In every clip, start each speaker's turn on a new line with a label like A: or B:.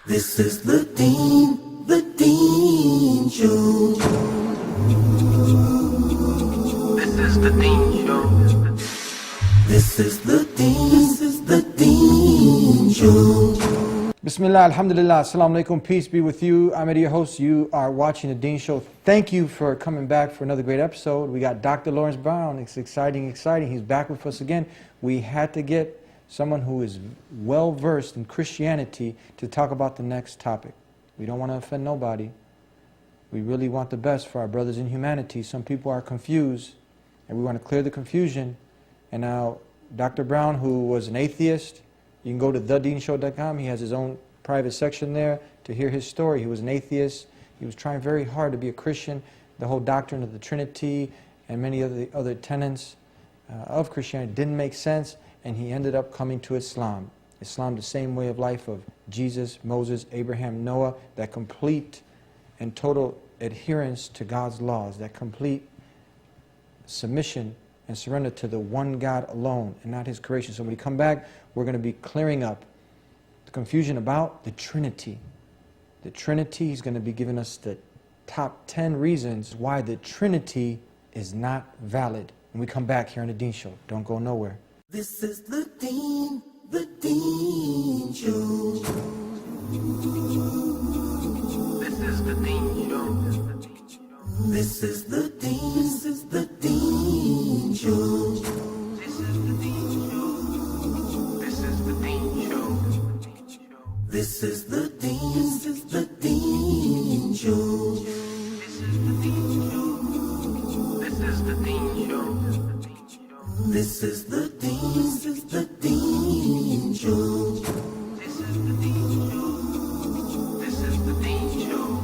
A: This is the Deen Show.
B: This is the Deen Show.
A: This is the Deen Show.
C: Bismillah, alhamdulillah, assalamu alaikum, peace be with you. I'm your host. You are watching the Deen Show. Thank you for coming back for another great episode. We got Dr. Laurence Brown. It's exciting. He's back with us again. We had to get someone who is well versed in Christianity to talk about the next topic. We don't want to offend nobody. We really want the best for our brothers in humanity. Some people are confused, and we want to clear the confusion. And now, Dr. Brown, who was an atheist, you can go to thedeenshow.com. He has his own private section there to hear his story. He was an atheist. He was trying very hard to be a Christian. The whole doctrine of the Trinity and many of the other tenets of Christianity didn't make sense, and he ended up coming to Islam. Islam, the same way of life of Jesus, Moses, Abraham, Noah, that complete and total adherence to God's laws, that complete submission and surrender to the one God alone and not His creation. So when we come back, we're going to be clearing up the confusion about the Trinity. The Trinity, He's going to be giving us the top 10 reasons why the Trinity is not valid. When we come back here on the Deen Show, don't go nowhere.
A: This is the Deen Show.
B: This is the Deen Show.
A: This is the Deen Show.
B: This is the Deen Show. This is the Deen Show.
A: This is the Deen Show.
B: This is the Deen Show. This is the Deen Show.
A: This is the Deen Show.
B: This is the Deen Show. This is the Deen Show.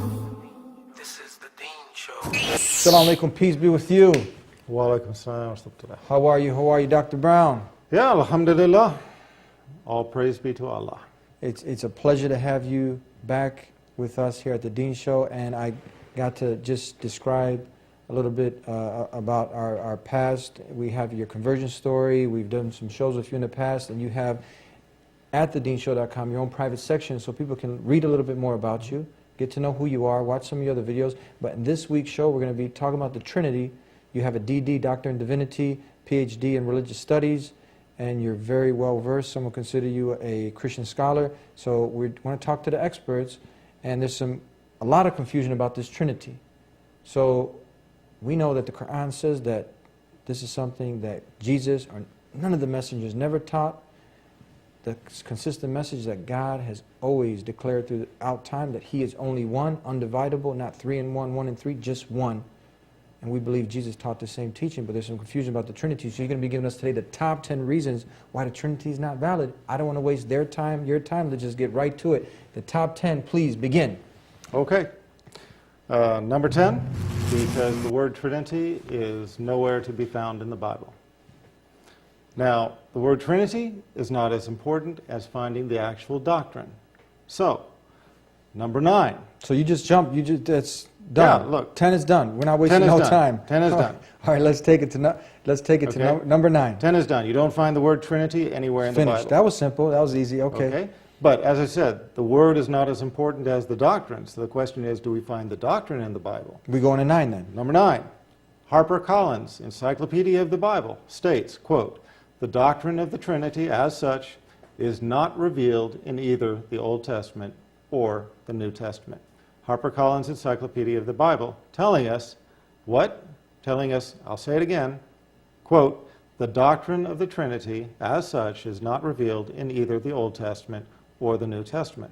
B: This is the Deen Show.
C: Assalamu alaikum, peace be with you.
D: Wa alaikum assalam wa rahmatullah.
C: How are you? How are you, Dr. Brown?
D: Yeah, alhamdulillah. All praise be to Allah.
C: It's a pleasure to have you back with us here at the Deen Show, and I got to just describe a little bit about our past. We have your conversion story. We've done some shows with you in the past, and you have at thedeenshow.com your own private section so people can read a little bit more about you, get to know who you are, watch some of your other videos. But in this week's show, we're going to be talking about the Trinity. You have a DD, Doctor in Divinity, PhD in Religious Studies, and you're very well versed. Some will consider you a Christian scholar. So we want to talk to the experts, and there's a lot of confusion about this Trinity. So we know that the Quran says that this is something that Jesus or none of the messengers never taught. The consistent message that God has always declared throughout time, that He is only one, undividable, not 3 in 1, 1 in 3, just one. And we believe Jesus taught the same teaching, but there's some confusion about the Trinity. So you're going to be giving us today the top 10 reasons why the Trinity is not valid. I don't want to waste their time, your time. Let's just get right to it. The top 10, please begin.
D: Okay. Number 10, because the word Trinity is nowhere to be found in the Bible. Now, the word Trinity is not as important as finding the actual doctrine. So, number 9.
C: So you just jumped. That's done.
D: Yeah, look.
C: 10 is done. We're not wasting no time.
D: 10 is done.
C: All right, let's take it to number 9.
D: 10 is done. You don't find the word Trinity anywhere in the
C: Finished.
D: Bible.
C: That was simple. That was easy. Okay.
D: But as I said, the word is not as important as the doctrine. So the question is, do we find the doctrine in the Bible?
C: We go on to 9 then.
D: Number 9, HarperCollins, Encyclopedia of the Bible, states, quote, "The doctrine of the Trinity as such is not revealed in either the Old Testament or the New Testament." HarperCollins, Encyclopedia of the Bible, telling us what? Telling us, I'll say it again, quote, "The doctrine of the Trinity as such is not revealed in either the Old Testament or the New Testament."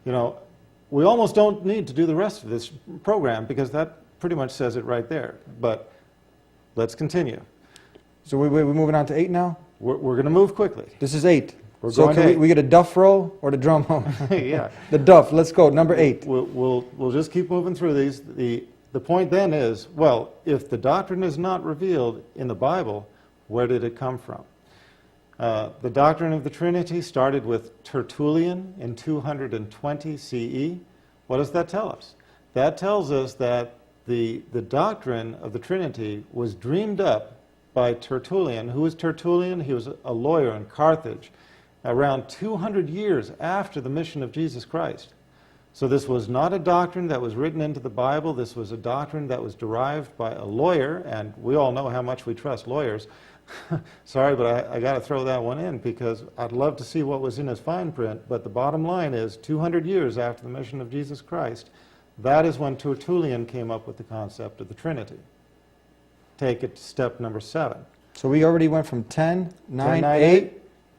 D: You know, we almost don't need to do the rest of this program because that pretty much says it right there. But let's continue.
C: So we're moving on to 8 now?
D: We're going to move quickly.
C: This is 8.
D: We're
C: So
D: going
C: can
D: to 8.
C: we get a duff roll or the drum roll?
D: Yeah.
C: The duff. Let's go. Number 8.
D: We'll just keep moving through these. The point then is, well, if the doctrine is not revealed in the Bible, where did it come from? The doctrine of the Trinity started with Tertullian in 220 CE. What does that tell us? That tells us that the doctrine of the Trinity was dreamed up by Tertullian. Who was Tertullian? He was a lawyer in Carthage. around 200 years after the mission of Jesus Christ. So this was not a doctrine that was written into the Bible. This was a doctrine that was derived by a lawyer, and we all know how much we trust lawyers. Sorry, but I got to throw that one in because I'd love to see what was in his fine print, but the bottom line is 200 years after the mission of Jesus Christ, that is when Tertullian came up with the concept of the Trinity. Take it to step number 7.
C: So we already went from 10, 9,
D: 10, 9,
C: 8.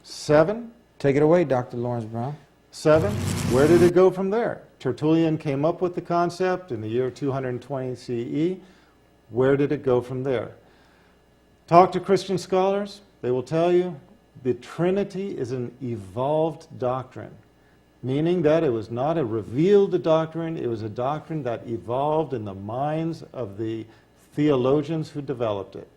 D: 7.
C: Take it away, Dr. Laurence Brown.
D: 7. Where did it go from there? Tertullian came up with the concept in the year 220 CE. Where did it go from there? Talk to Christian scholars. They will tell you the Trinity is an evolved doctrine, meaning that it was not a revealed doctrine. It was a doctrine that evolved in the minds of the theologians who developed it.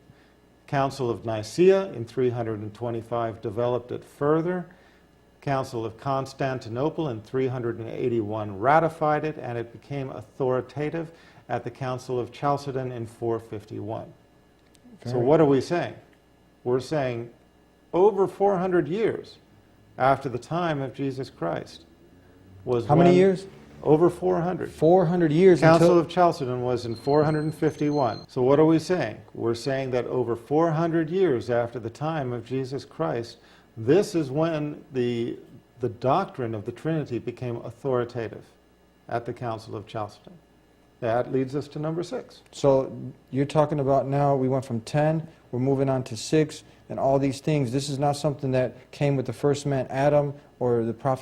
D: Council of Nicaea in 325 developed it further. Council of Constantinople in 381 ratified it, and it became authoritative at the Council of Chalcedon in 451. So what are we saying? We're saying over 400 years after the time of Jesus Christ was
C: How many years?
D: Over 400.
C: 400 years
D: Council
C: until...
D: of Chalcedon was in 451. So what are we saying? We're saying that over 400 years after the time of Jesus Christ, this is when the doctrine of the Trinity became authoritative at the Council of Chalcedon. That leads us to number 6.
C: So you're talking about now we went from 10, we're moving on to 6, and all these things. This is not something that came with the first man, Adam, or the prophet